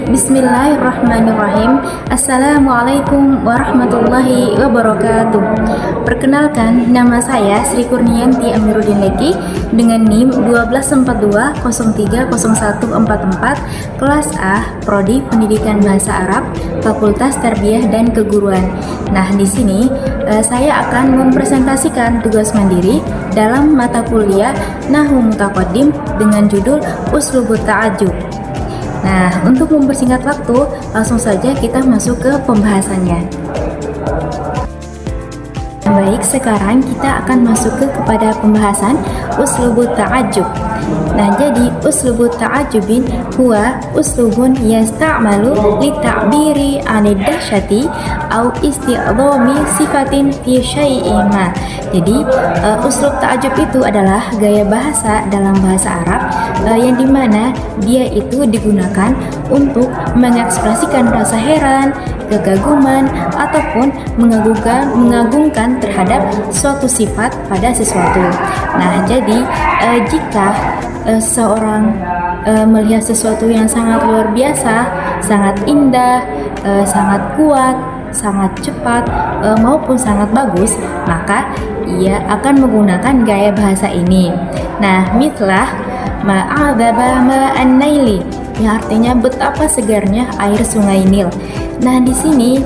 Bismillahirrahmanirrahim. Assalamualaikum warahmatullahi wabarakatuh. Perkenalkan, nama saya Sri Kurnianti Amiruddin Leki dengan NIM 1242030144 kelas A, Prodi Pendidikan Bahasa Arab, Fakultas Tarbiyah dan Keguruan. Nah, di sini saya akan mempresentasikan tugas mandiri dalam mata kuliah Nahwu Mutaqaddim dengan judul Uslubut Ta'ajjub. Nah, untuk mempersingkat waktu, langsung saja kita masuk ke pembahasannya. Baik, sekarang kita akan masuk kepada pembahasan Uslubut Ta'ajjub. Nah, jadi uslubut ta'ajjubin huwa uslubun yasta'malu li ta'biri 'anid dahsyati au isti'dhami sifatin fi syai'in ma. Jadi uslub ta'ajjub itu adalah gaya bahasa dalam bahasa Arab yang dimana dia itu digunakan untuk mengekspresikan rasa heran, kekaguman ataupun mengagungkan terhadap suatu sifat pada sesuatu. Nah, jadi jika seseorang melihat sesuatu yang sangat luar biasa, sangat indah, sangat kuat, sangat cepat, maupun sangat bagus, maka ia akan menggunakan gaya bahasa ini. Nah, mitlah ma'adzaba ma'an naili, yang artinya betapa segarnya air sungai Nil. Nah, di sini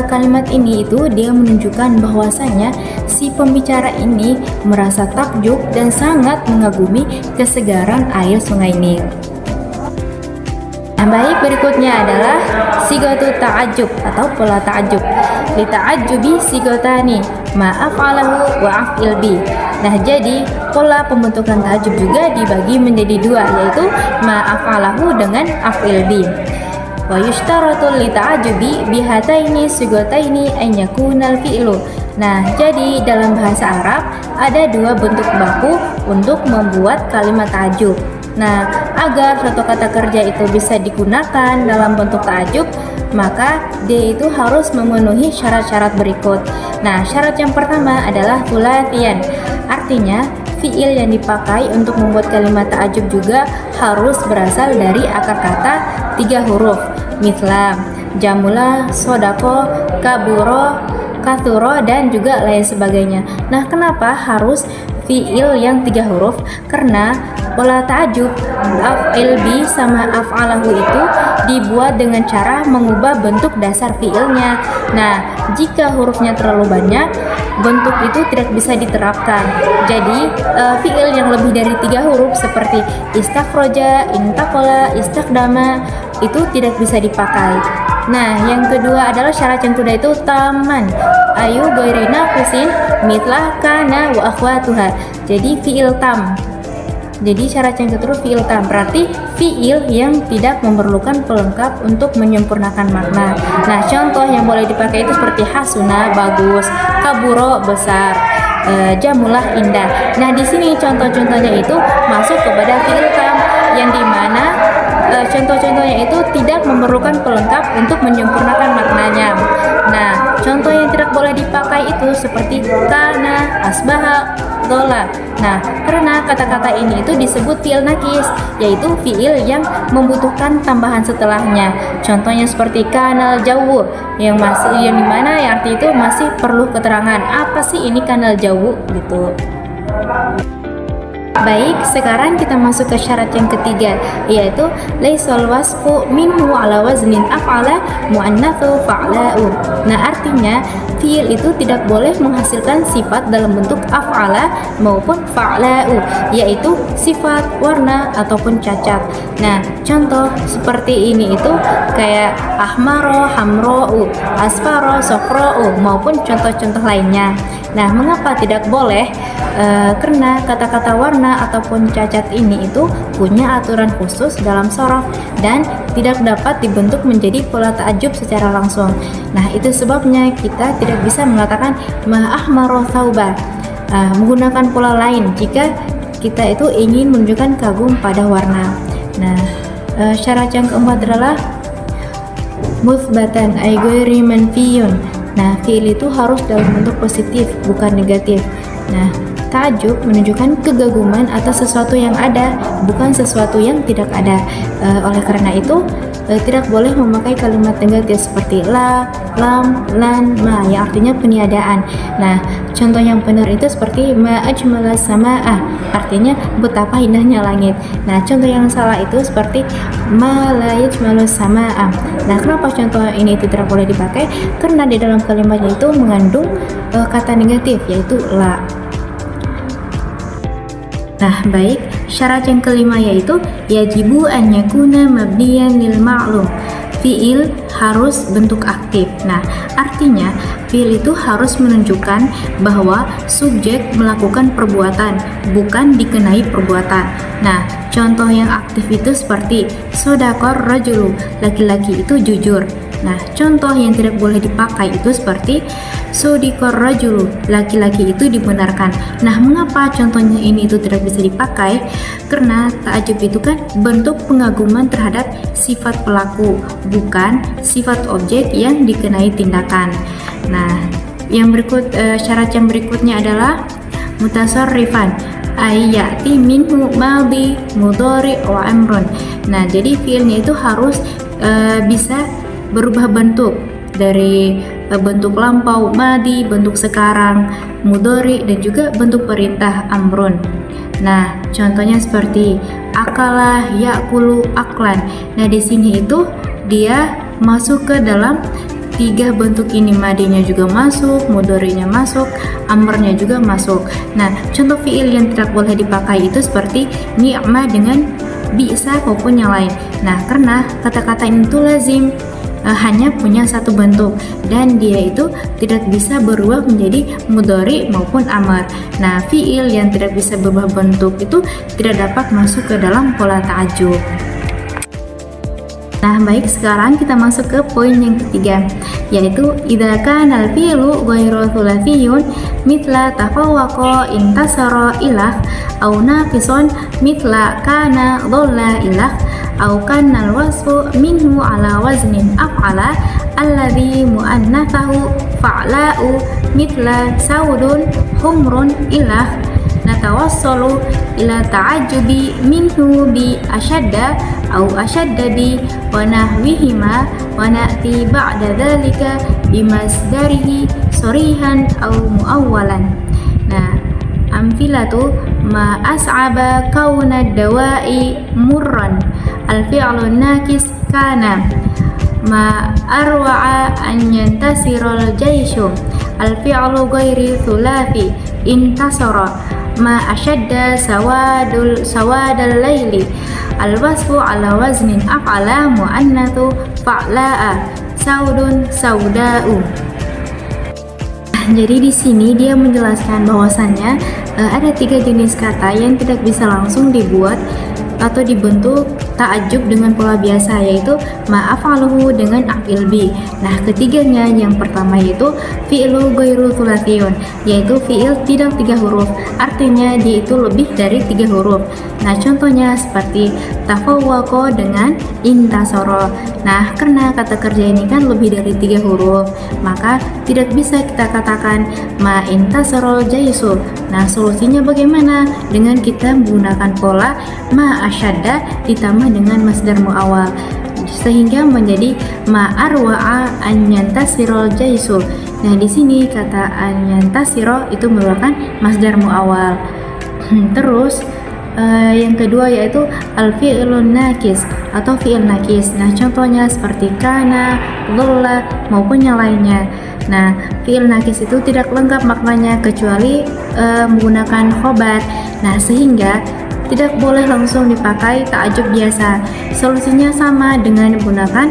kalimat ini itu dia menunjukkan bahwasanya si pembicara ini merasa takjub dan sangat mengagumi kesegaran air sungai Nil. Nah, baik, berikutnya adalah sigatu ta'ajjub atau pola ta'ajjub. Li ta'ajjubi sigotani ma'af'alahu wa af'il bi. Nah, jadi pola pembentukan ta'ajjub juga dibagi menjadi dua, yaitu ma'af'alahu dengan af'il bi. Wa yushtaratu li ta'ajjubi bihataini sigotaini an yakunal fi'lu. Nah, jadi dalam bahasa Arab ada dua bentuk baku untuk membuat kalimat ta'ajjub. Nah, agar suatu kata kerja itu bisa digunakan dalam bentuk ta'ajjub, maka dia itu harus memenuhi syarat-syarat berikut. Nah, syarat yang pertama adalah thulathiyan. Artinya, fiil yang dipakai untuk membuat kalimat ta'ajjub juga harus berasal dari akar kata 3 huruf. Mithla, jamula, sodako, kaburo, kathuro, dan juga lain sebagainya. Nah, kenapa harus fiil yang 3 huruf? Karena pola ta'ajjub af'il bi sama af'alahu itu dibuat dengan cara mengubah bentuk dasar fiilnya. Nah, jika hurufnya terlalu banyak, bentuk itu tidak bisa diterapkan. Jadi fiil yang lebih dari 3 huruf seperti istakhroja, intaqola, istakdama itu tidak bisa dipakai. Nah, yang kedua adalah syarat yang kedua itu taman. Ayu goirina kusin mitlah kana wa akhwatuha. Jadi fiil tam. Jadi syarat yang kedua fiil tam, berarti fiil yang tidak memerlukan pelengkap untuk menyempurnakan makna. Nah, contoh yang boleh dipakai itu seperti hasuna, bagus, kaburo, besar, jamulah, indah. Nah, di sini contoh-contohnya itu masuk kepada fiil tam yang dimana contoh-contohnya itu tidak memerlukan pelengkap untuk menyempurnakan maknanya. Nah, contoh yang tidak boleh dipakai itu seperti kana, asbaha, dola. Nah, karena kata-kata ini itu disebut fiil nakis, yaitu fiil yang membutuhkan tambahan setelahnya. Contohnya seperti kanal jauh, yang dimana yang arti itu masih perlu keterangan. Apa sih ini kanal jauh gitu. Baik, sekarang kita masuk ke syarat yang ketiga, yaitu laisal wasfu minhu ala waznin af'ala muannatsu fa'la'u. Nah, artinya fiil itu tidak boleh menghasilkan sifat dalam bentuk af'ala maupun fa'la'u, yaitu sifat, warna ataupun cacat. Nah, contoh seperti ini itu kayak ahmaro, hamro'u, asfaro, sofro'u maupun contoh-contoh lainnya. Nah, mengapa tidak boleh? Karena kata-kata warna ataupun cacat ini itu punya aturan khusus dalam shorof dan tidak dapat dibentuk menjadi pola ta'ajjub secara langsung. Nah, itu sebabnya kita tidak bisa mengatakan ma'ahmaro thauba, menggunakan pola lain jika kita itu ingin menunjukkan kagum pada warna. Nah, syarat yang keempat adalah muthbatan ay ghairi manfiyun. Nah, fiil itu harus dalam bentuk positif, bukan negatif. Nah, ta'ajjub menunjukkan kegaguman atas sesuatu yang ada, bukan sesuatu yang tidak ada. Oleh karena itu, tidak boleh memakai kalimat negatif seperti la, lam, lan, ma yang artinya peniadaan. Nah, contoh yang benar itu seperti ma ajmala sama'ah, artinya betapa indahnya langit. Nah, contoh yang salah itu seperti ma la yajmalu sama'ah. Nah, kenapa contoh ini tidak boleh dipakai? Karena di dalam kalimatnya itu mengandung kata negatif yaitu la. Nah, baik, syarat yang kelima yaitu yajibu an yakuna mabniyan lil ma'lum. Fiil harus bentuk aktif. Nah, artinya fiil itu harus menunjukkan bahwa subjek melakukan perbuatan, bukan dikenai perbuatan. Nah, contoh yang aktif itu seperti sodaqor rajulu, laki-laki itu jujur. Nah, contoh yang tidak boleh dipakai itu seperti sodikor rajulu, laki-laki itu dibenarkan. Nah, mengapa contohnya ini itu tidak bisa dipakai? Karena ta'ajub itu kan bentuk pengaguman terhadap sifat pelaku, bukan sifat objek yang dikenai tindakan. Nah, yang berikut syarat yang berikutnya adalah mutasarrifan ayati minhu madhi mudhari wa amrun. Nah, jadi fiilnya itu harus bisa berubah bentuk dari bentuk lampau madi, bentuk sekarang mudhari, dan juga bentuk perintah amrun. Nah, contohnya seperti akala yakulu aklan. Nah, di sini itu dia masuk ke dalam tiga bentuk ini, madinya juga masuk, mudhari'nya masuk, amrnya juga masuk. Nah, contoh fiil yang tidak boleh dipakai itu seperti ni'ma dengan bisa maupun yang lain. Nah, karena kata-kata ini tuh lazim, hanya punya satu bentuk dan dia itu tidak bisa berubah menjadi mudhari maupun amar. Nah, fiil yang tidak bisa berubah bentuk itu tidak dapat masuk ke dalam pola ta'ajub. Nah, baik, sekarang kita masuk ke poin yang ketiga, yaitu idza kana al-fi'lu ghairu thulathiyun mithla tafawwaqa intasara ilah aw naqisun mithla kana dhalla ilah aw kana al-wasfu minhu ala waznin af'ala alladhi mu'annathahu fa'la'u mithla saudun humrun ilah natawassalu ila ta'ajjubi minhu bi ashadda aw ashadda bi wa nahwihima wa na'ti ba'da dhalika bimasdarihi sorihan aw muawwalan. Nah, amthilatu ma as'aba kauna dawa'i murran al-fi'lu nakis kana ma arwa'a an yantasiral jaishu al-fi'lu ghairi thulathi intasara ma ashadda sawadal laili al-wasfu ala waznin af'ala mu'annathu fa'la'a saudun sauda'u. Jadi di sini dia menjelaskan bahwasannya ada tiga jenis kata yang tidak bisa langsung dibuat atau dibentuk ta'ajub dengan pola biasa, yaitu ma'afaluhu dengan af'il bi. Nah, ketiganya yang pertama yaitu fi'lu ghairu thulathiyun, yaitu fi'il tidak 3 huruf, artinya dia itu lebih dari 3 huruf. Nah, contohnya seperti tafawwaqa dengan intasara. Nah, karena kata kerja ini kan lebih dari 3 huruf, maka tidak bisa kita katakan ma intasarol jaisu. Nah, solusinya bagaimana? Dengan kita menggunakan pola ma asyadda ditambah dengan masdar muawwal, sehingga menjadi ma arwa'a an yantasirol jaisu. Nah, di sini kata an yantasiro itu merupakan masdar muawwal. Terus yang kedua yaitu al-fi'lun nakis atau fi'il nakis. Nah, contohnya seperti kana, dhalla maupun yang lainnya. Nah, fi'il nakis itu tidak lengkap maknanya kecuali menggunakan khobar. Nah, sehingga tidak boleh langsung dipakai ta'ajub biasa. Solusinya sama dengan menggunakan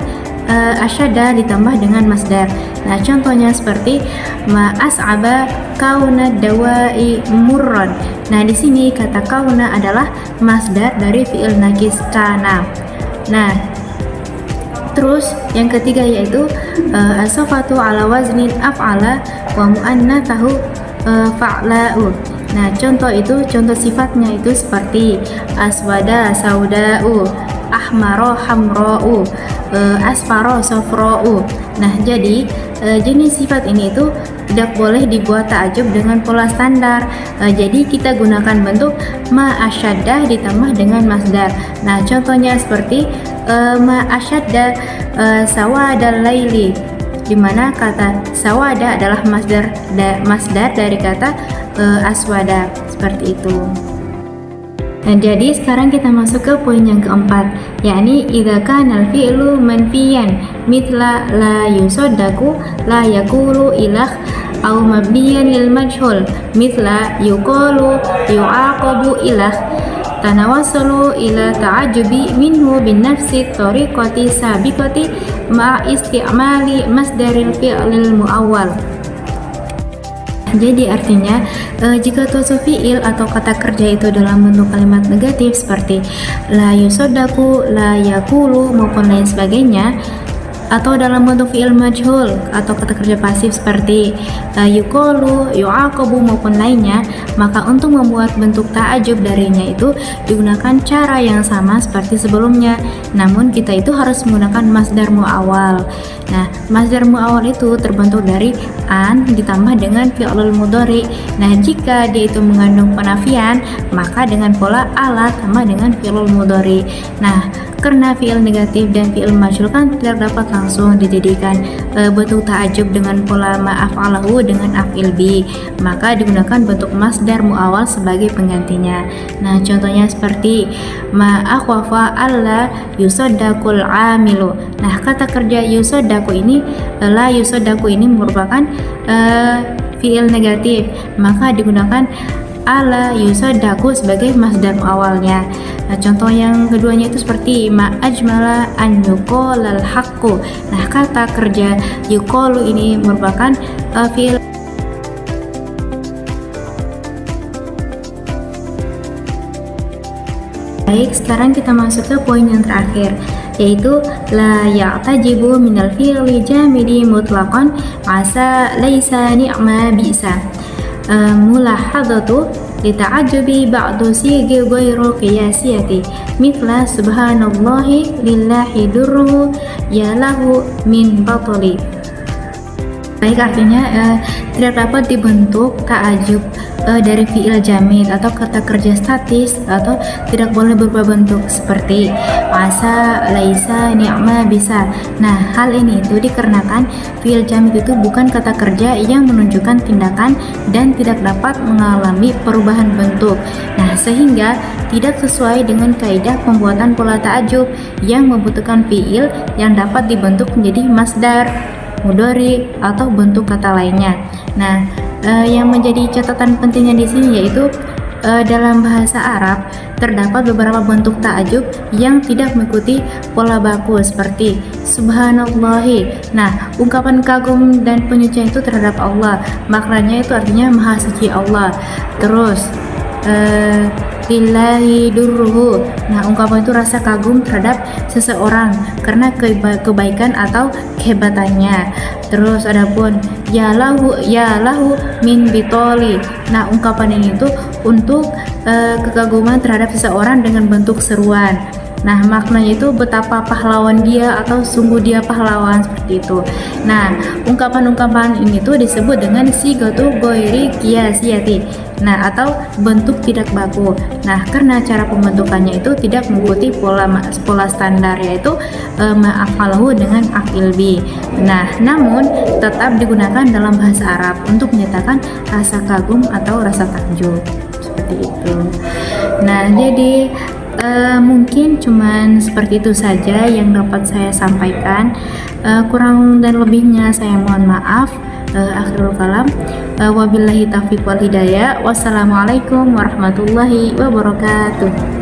asyada ditambah dengan masdar. Nah, contohnya seperti ma as'aba kauna dawa'i murran. Nah, di sini kata kauna adalah masdar dari fi'il nakis kana. Nah, terus yang ketiga yaitu as-sifatu ala wazni af'ala wa mu'annatsahu fa'la'u. Nah, contoh sifatnya itu seperti aswada sauda'u, ahmaro hamra'u, asfaro safra'u. Nah, jadi jenis sifat ini itu tidak boleh dibuat ta'ajub dengan pola standar. Jadi kita gunakan bentuk ma asyaddah ditambah dengan masdar. Nah, contohnya seperti ma asyadda sawadal laili, di mana kata sawada adalah masdar dari kata aswada, seperti itu. Nah, jadi sekarang kita masuk ke poin yang keempat, yakni idza kana al-fi'lu manfiyan mithla la yusaddaqu la yaqulu ilah au mabniyan lil majhul mithla yuqalu yu'aqabu ilah tanawassalu ila ta'ajjubi minhu bin nafsi tariqati sabiqati ma isti'mali masdaril fi'lil muawwal. Jadi artinya jika tujuh fi'il atau kata kerja itu dalam bentuk kalimat negatif seperti la yusaddaku, la yakulu maupun lain sebagainya, atau dalam bentuk fi'il majhul atau kata kerja pasif seperti yuqalu, yu'aqabu maupun lainnya, maka untuk membuat bentuk ta'ajub darinya itu digunakan cara yang sama seperti sebelumnya, namun kita itu harus menggunakan masdar mu'awwal. Nah, masdar mu'awwal itu terbentuk dari an ditambah dengan fi'lul mudhari. Nah, jika dia itu mengandung penafian, maka dengan pola ala tambah dengan fi'lul mudhari. Nah, karena fi'il negatif dan fi'il majhul kan tidak dapat langsung dijadikan bentuk ta'ajub dengan pola ma'af'alahu dengan af'il bi, maka digunakan bentuk masdar mu'awwal sebagai penggantinya. Nah, contohnya seperti ma'akhwafa alla yusaddaqul amilu. Nah, kata kerja yusaddaku ini, la yusaddaku ini merupakan fi'il negatif, maka digunakan ala yusaddaku sebagai masdar mu'awwalnya. Nah, contoh yang keduanya itu seperti ma ajmala an yuqalal haqqu. Nah, kata kerja yuqalu ini merupakan fi'il. Baik, sekarang kita masuk ke poin yang terakhir, yaitu la ya'tajibu minal fi'li jamidi mutlaqan asa laisa ni'ma bisa. Mulahadzatu lita'ajjubi ba'du sigi ghairu qiyasiyati mithla subhanallahi lillahi durruhu ya lahu min batali. Baik, artinya tidak dapat dibentuk ta'ajub dari fi'il jamid atau kata kerja statis, atau tidak boleh berubah bentuk seperti asa, laisa, ni'ma, bisa. Nah, hal ini itu dikarenakan fi'il jamid itu bukan kata kerja yang menunjukkan tindakan dan tidak dapat mengalami perubahan bentuk. Nah, sehingga tidak sesuai dengan kaidah pembuatan pola ta'ajub yang membutuhkan fi'il yang dapat dibentuk menjadi masdar, mudhari atau bentuk kata lainnya. Nah, yang menjadi catatan pentingnya di sini yaitu dalam bahasa Arab terdapat beberapa bentuk ta'ajub yang tidak mengikuti pola baku seperti subhanallahi. Nah, ungkapan kagum dan penyucian itu terhadap Allah, maknanya itu artinya maha suci Allah. Terus lillahi durruhu. Nah, ungkapan itu rasa kagum terhadap seseorang karena kebaikan atau kehebatannya. Terus adapun ya lahu min bitoli. Nah, ungkapan ini itu untuk kekaguman terhadap seseorang dengan bentuk seruan. Nah, maknanya itu betapa pahlawan dia atau sungguh dia pahlawan, seperti itu. Nah, ungkapan-ungkapan ini tuh disebut dengan sigatu ghairi qiyasiyati. Nah, atau bentuk tidak baku. Nah, karena cara pembentukannya itu tidak mengikuti pola standar, yaitu ma'afalahu dengan af'il bi. Nah, namun tetap digunakan dalam bahasa Arab untuk menyatakan rasa kagum atau rasa takjub, seperti itu. Nah, jadi mungkin cuman seperti itu saja yang dapat saya sampaikan. Kurang dan lebihnya saya mohon maaf. Akhirul kalam, wabillahi taufiq wal hidayah. Wassalamualaikum warahmatullahi wabarakatuh.